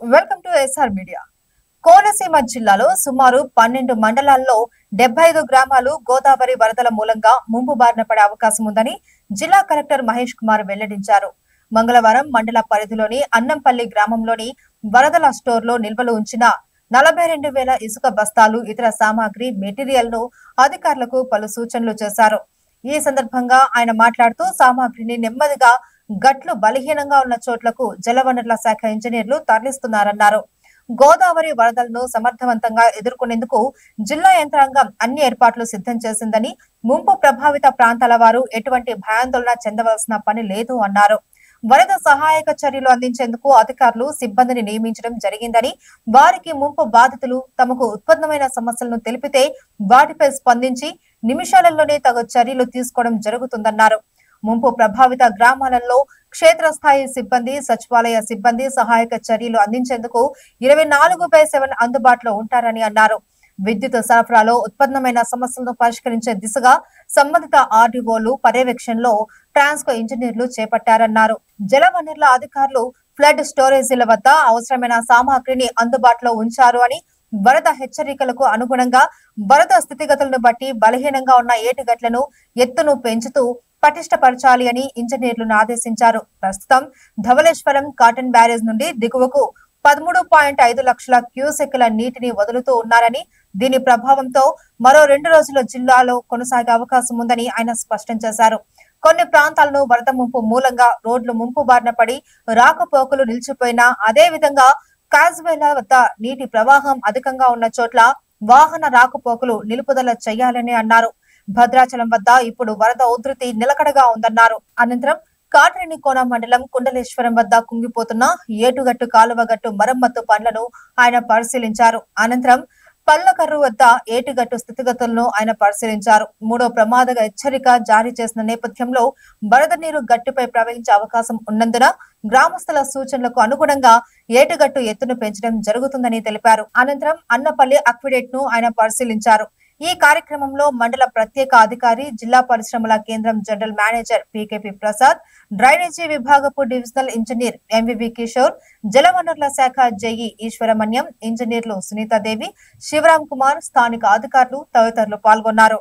Welcome to SR media. Konaseema జిల్లాలో సుమారు 12 మండలాల్లో 75 గ్రామాలు గోదావరి వరదల మూలంగా ముంపు బారిన పడే అవకాశం ఉందని జిల్లా కలెక్టర్ మహేష్ కుమార్ వెల్లడించారు. మంగళవారం మండల పరిధిలోని అన్నంపల్లి గ్రామంలోని వరదల స్టోర్లో నిల్వలు ఉంచిన 42,000 ఇసుక బస్తాలు ఇతర సామాగ్రి మెటీరియల్ ను అధికారులకు పలు సూచనలు చేశారు. ఈ సందర్భంగా ఆయన మాట్లాడుతూ సామాగ్రిని నెమ్మదిగా గట్లు బలహీనంగా ఉన్న చోట్లకు జలవనరుల శాఖ ఇంజనీర్లు తరలిస్తున్నారన్నారు. గోదావరి వరదలను సమర్థవంతంగా ఎదుర్కొనేందుకు జిల్లా యంత్రాంగం అన్ని ఏర్పాట్లు సిద్ధం చేసిందని, ముంపు ప్రభావిత ప్రాంతాల వారు ఎటువంటి భయాందోళన చెందవలసిన పని లేదు అన్నారు. వరద సహాయక చర్యలు అందించేందుకు అధికారులు సిబ్బందిని నియమించడం జరిగిందని, వారికి ముంపు బాధితులు తమకు ఉత్పన్నమైన సమస్యలను తెలిపితే వాటిపై స్పందించి నిమిషాలలోనే తగు చర్యలు తీసుకోవడం జరుగుతుందన్నారు. ముంపు ప్రభావిత గ్రామాలలో క్షేత్రస్థాయి సిబ్బంది, సచివాలయ సిబ్బంది సహాయక చర్యలు అందించేందుకు 24/7 అందుబాటులో ఉంటారని అన్నారు. విద్యుత్ సరఫరాలో ఉత్పన్నమైన సమస్యలను పరిష్కరించే దిశగా సంబంధిత ఆర్డీఓలు పర్యవేక్షణలో ట్రాన్స్కో ఇంజనీర్లు చేపట్టారన్నారు. జలవనరుల అధికారులు ఫ్లడ్ స్టోరేజీల వద్ద అవసరమైన సామాగ్రిని అందుబాటులో ఉంచారు అని, వరద హెచ్చరికలకు అనుగుణంగా వరద స్థితిగతులను బట్టి బలహీనంగా ఉన్న ఏటిగట్లను ఎత్తును పెంచుతూ పటిష్టపరచాలి అని ఇంజనీర్లను ఆదేశించారు. ప్రస్తుతం ధవళేశ్వరం కాటన్ బ్యారేజ్ నుండి దిగువకు 13.5 లక్షల క్యూసెక్కుల నీటిని వదులుతూ ఉన్నారని, దీని ప్రభావంతో మరో 2 రోజుల జిల్లాలో కొనసాగే అవకాశం ఉందని ఆయన స్పష్టం చేశారు. కొన్ని ప్రాంతాలను వరద ముంపు మూలంగా రోడ్లు ముంపు బారిన పడి రాకపోకలు నిలిచిపోయినా, అదే విధంగా కాజ్వేల వద్ద నీటి ప్రవాహం అధికంగా ఉన్న చోట్ల వాహన రాకపోకలు నిలుపుదల చేయాలని అన్నారు. భద్రాచలం వద్ద ఇప్పుడు వరద ఉధృతి నిలకడగా ఉందన్నారు. అనంతరం కాట్రేనికోన మండలం కుండలేశ్వరం వద్ద కుంగిపోతున్న ఏటుగట్టు కాలువగట్టు మరమ్మత్తు పనులను ఆయన పరిశీలించారు. అనంతరం పల్లకర్రు వద్ద ఏటుగట్టు స్థితిగతులను ఆయన పరిశీలించారు. 3వ ప్రమాద హెచ్చరిక జారీ చేసిన నేపథ్యంలో వరద నీరు గట్టుపై ప్రవహించే అవకాశం ఉన్నందున గ్రామస్తుల సూచనలకు అనుగుణంగా ఏటుగట్టు ఎత్తును పెంచడం జరుగుతుందని తెలిపారు. అనంతరం అన్నపల్లి అక్విడేట్ ను ఆయన పరిశీలించారు. ఈ కార్యక్రమంలో మండల ప్రత్యేక అధికారి, జిల్లా పరిశ్రమల కేంద్రం general manager PKP Prasad, drainage విభాగపు డివిజనల్ ఇంజనీర్ ఎంవివి కిషోర్, జలవనరుల శాఖ జేఈ ఈశ్వరమన్యం, ఇంజనీర్లు సునీతాదేవి, శివరాం కుమార్, స్థానిక అధికారులు తదితరులు పాల్గొన్నారు.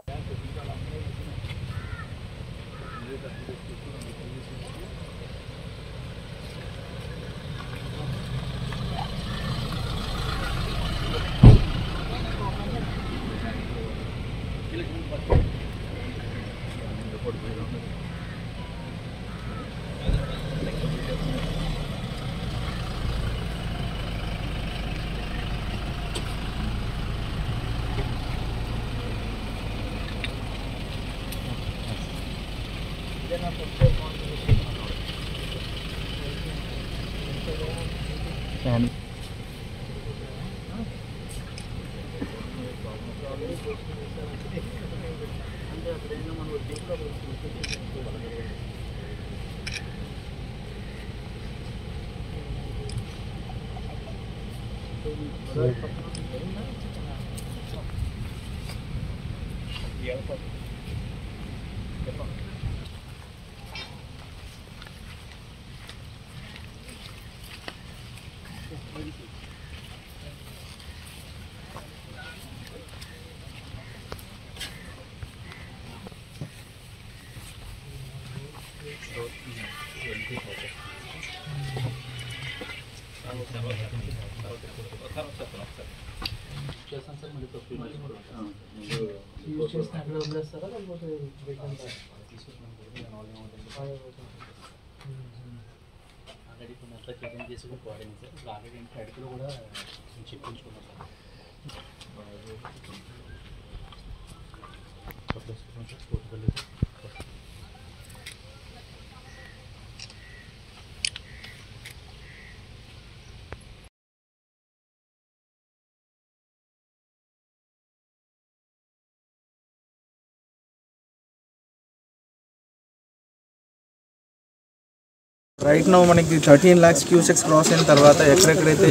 రైట్ నో మనకి 13 lakhs క్యూసెక్స్ క్రాస్ అయిన తర్వాత ఎక్కడెక్కడైతే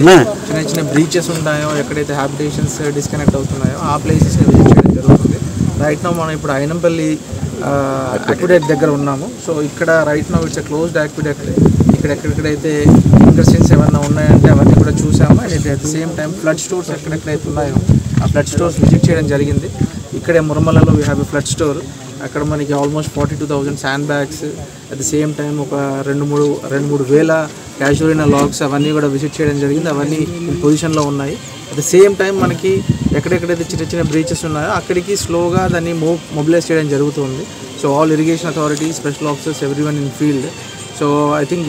చిన్న చిన్న బ్రీచెస్ ఉంటాయో, ఎక్కడైతే హ్యాబిటేషన్స్ డిస్కనెక్ట్ అవుతున్నాయో ఆ ప్లేసెస్ని విజిట్ చేయడం జరుగుతుంది. రైట్ నో మనం ఇప్పుడు అయినంపల్లి అక్విడేట్ దగ్గర ఉన్నాము. సో ఇక్కడ right now it's closed liquidate. ఎక్కడెక్కడైతే ఇండస్ట్రీస్ ఏమన్నా ఉన్నాయంటే అవన్నీ కూడా చూసాము. And at the same time flood stores ఎక్కడెక్కడైతే ఉన్నాయో ఆ ఫ్లడ్ స్టోర్స్ విజిట్ చేయడం జరిగింది. ఇక్కడే మురమలలో we have a flood store. అక్కడ మనకి almost 42,000 sand bags, at the same time ఒక 2-3 వేల క్యాజువలినా లాగ్స్ అవన్నీ కూడా విజిట్ చేయడం జరిగింది. అవన్నీ పొజిషన్లో ఉన్నాయి. అట్ ద సేమ్ టైం మనకి ఎక్కడెక్కడైతే చిన్న చిన్న బ్రీచెస్ ఉన్నాయో అక్కడికి స్లోగా దాన్ని మొబిలైజ్ చేయడం జరుగుతుంది. So all irrigation authorities, special officers, everyone in field. So I think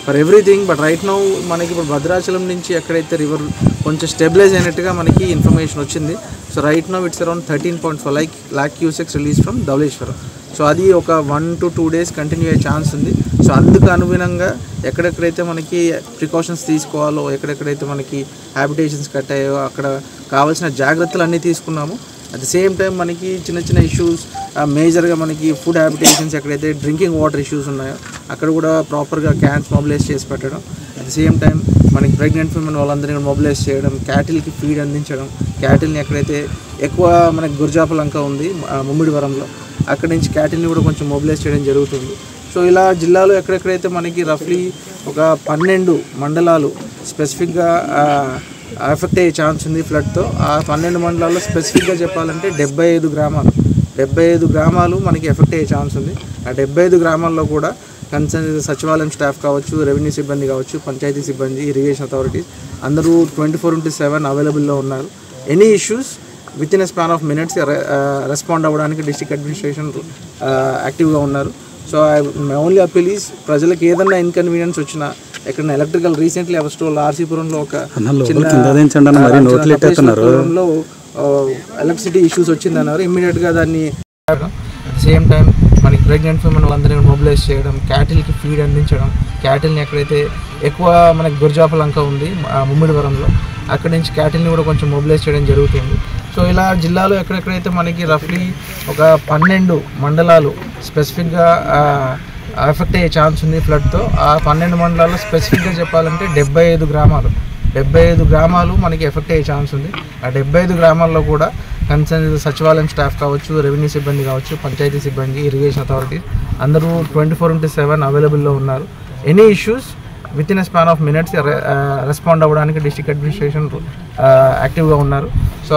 for everything. But right now మనకి ఇప్పుడు భద్రాచలం నుంచి ఎక్కడైతే రివర్ కొంచెం స్టెబిలైజ్ అయినట్టుగా మనకి ఇన్ఫర్మేషన్ వచ్చింది. So right now it's around 13.5 lakh cusecs release from Dhavaleswaram. So అది ఒక 1 to 2 days కంటిన్యూ అయ్యే ఛాన్స్ ఉంది. సో అందుకు అనుగుణంగా ఎక్కడెక్కడైతే మనకి ప్రికాషన్స్ తీసుకోవాలో, ఎక్కడెక్కడైతే మనకి హ్యాబిటేషన్స్ కట్టాయో అక్కడ కావాల్సిన జాగ్రత్తలు అన్నీ తీసుకున్నాము. అట్ ద సేమ్ టైం మనకి చిన్న చిన్న ఇష్యూస్, మేజర్గా మనకి ఫుడ్ హ్యాబిటేషన్స్, ఎక్కడైతే డ్రింకింగ్ వాటర్ ఇష్యూస్ ఉన్నాయో అక్కడ కూడా ప్రాపర్గా క్యాన్స్ మొబిలైజ్ చేసి పెట్టడం. అట్ ద సేమ్ టైం మనకి ప్రెగ్నెంట్ ఉమెన్ వాళ్ళందరినీ మొబిలైజ్ చేయడం, క్యాటిల్కి ఫీడ్ అందించడం, క్యాటిల్ని ఎక్కడైతే ఎక్కువ మనకి గుర్జాపలంక ఉంది ముమ్మిడివరంలో అక్కడి నుంచి క్యాటిల్ని కూడా కొంచెం మొబిలైజ్ చేయడం జరుగుతుంది. సో ఇలా జిల్లాలో ఎక్కడెక్కడైతే మనకి రఫ్లీ ఒక 12 మండలాలు స్పెసిఫిక్గా ఎఫెక్ట్ అయ్యే ఛాన్స్ ఉంది ఫ్లడ్తో. ఆ 12 మండలాల్లో స్పెసిఫిక్గా చెప్పాలంటే 75 గ్రామాలు మనకి ఎఫెక్ట్ అయ్యే ఛాన్స్ ఉంది. ఆ 75 గ్రామాల్లో కూడా కన్సర్న్ సచివాలయం స్టాఫ్ కావచ్చు, రెవెన్యూ సిబ్బంది కావచ్చు, పంచాయతీ సిబ్బంది, ఇరిగేషన్ అథారిటీస్ అందరూ 24/7 అవైలబుల్లో ఉన్నారు. Any issues with in a span of minutes respond అవ్వడానికి డిస్ట్రిక్ట్ అడ్మినిస్ట్రేషన్ యాక్టివ్గా ఉన్నారు. So my only appeal is ప్రజలకు ఏదన్నా ఇన్కన్వీనియన్స్ వచ్చినా, ఎక్కడైనా ఎలక్ట్రికల్ రీసెంట్లీ అవస్టోల్ ఆర్సీపురంలో ఒక చిన్న ఎలక్ట్రిసిటీ ఇష్యూస్ వచ్చిందన్నారు. ఇమ్మీడియట్గా దాన్ని అట్ ద సేమ్ టైం మనకి ప్రెగ్నెంట్ ఉమెన్ వాళ్ళందరినీ మొబిలైజ్ చేయడం, క్యాటిల్కి ఫీడ్ అందించడం, క్యాటిల్ని ఎక్కడైతే ఎక్కువ మనకి గుర్జాపలంక ఉంది ముమ్మిడివరంలో అక్కడి నుంచి క్యాటిల్ని కూడా కొంచెం మొబిలైజ్ చేయడం జరుగుతుంది. సో ఇలా జిల్లాలో ఎక్కడెక్కడైతే మనకి రఫ్లీ ఒక 12 మండలాలు స్పెసిఫిక్గా ఎఫెక్ట్ అయ్యే ఛాన్స్ ఉంది ఫ్లడ్తో. ఆ 12 మండలాల్లో స్పెసిఫిక్గా చెప్పాలంటే 75 గ్రామాలు మనకి ఎఫెక్ట్ అయ్యే ఛాన్స్ ఉంది. ఆ 75 గ్రామాల్లో కూడా కన్సర్న్ సచివాలయం స్టాఫ్ కావచ్చు, రెవెన్యూ సిబ్బంది కావచ్చు, పంచాయతీ సిబ్బంది, ఇరిగేషన్ అథారిటీస్ అందరూ 24/7 అవైలబుల్లో ఉన్నారు. Any issues with in a span of minutes respond అవ్వడానికి డిస్ట్రిక్ట్ అడ్మినిస్ట్రేషన్ యాక్టివ్గా ఉన్నారు. So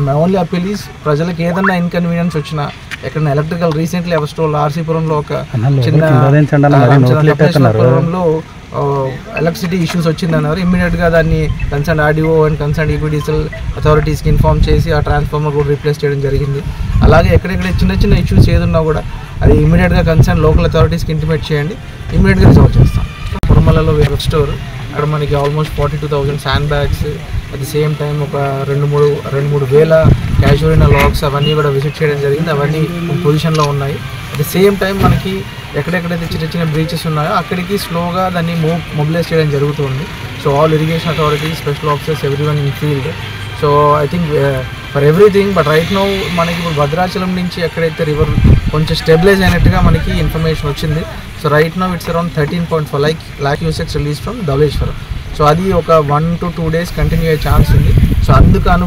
my only appeal is ప్రజలకు ఏదన్నా ఇన్కన్వీనియన్స్ వచ్చినా, ఎక్కడైనా ఎలక్ట్రికల్ రీసెంట్లీ అవస్టోల్ ఆర్సీపురంలో ఒక చిన్న ఎలక్ట్రిసిటీ ఇష్యూస్ వచ్చిందన్నారు. ఇమ్మీడియట్గా దాన్ని concern RDO and concern EPDCL అథారిటీస్కి ఇన్ఫార్మ్ చేసి ఆ ట్రాన్స్ఫార్మర్ కూడా రీప్లేస్ చేయడం జరిగింది. అలాగే ఎక్కడెక్కడ చిన్న ఇష్యూస్ ఏదున్నా కూడా అది ఇమ్మీడియట్గా కన్సర్న్ లోకల్ అథారిటీస్కి ఇంటిమేట్ చేయండి, ఇమ్మీడియట్గా రిజాల్వ్ చేస్తాం. మురమలలో వెబ్ స్టోర్ అక్కడ మనకి almost 42,000 sand bags, at the same time ఒక 2-3 వేల క్యాజువలినా లాగ్స్ అవన్నీ కూడా విజిట్ చేయడం జరిగింది. అవన్నీ పొజిషన్లో ఉన్నాయి. అట్ ద సేమ్ టైం మనకి ఎక్కడెక్కడైతే చిన్న చిన్న బ్రీచెస్ ఉన్నాయో అక్కడికి స్లోగా దాన్ని మొబిలైజ్ చేయడం జరుగుతుంది. So all irrigation authorities, special officers, everyone in field. So I think for everything. But right now మనకి ఇప్పుడు భద్రాచలం నుంచి ఎక్కడైతే రివర్ కొంచెం స్టెబిలైజ్ అయినట్టుగా మనకి ఇన్ఫర్మేషన్ వచ్చింది. So right now it's around 13.5 lakh cusecs release from Dhavaleswaram. So అది ఒక 1 to 2 days కంటిన్యూ అయ్యే ఛాన్స్ ఉంది. సో అందుకు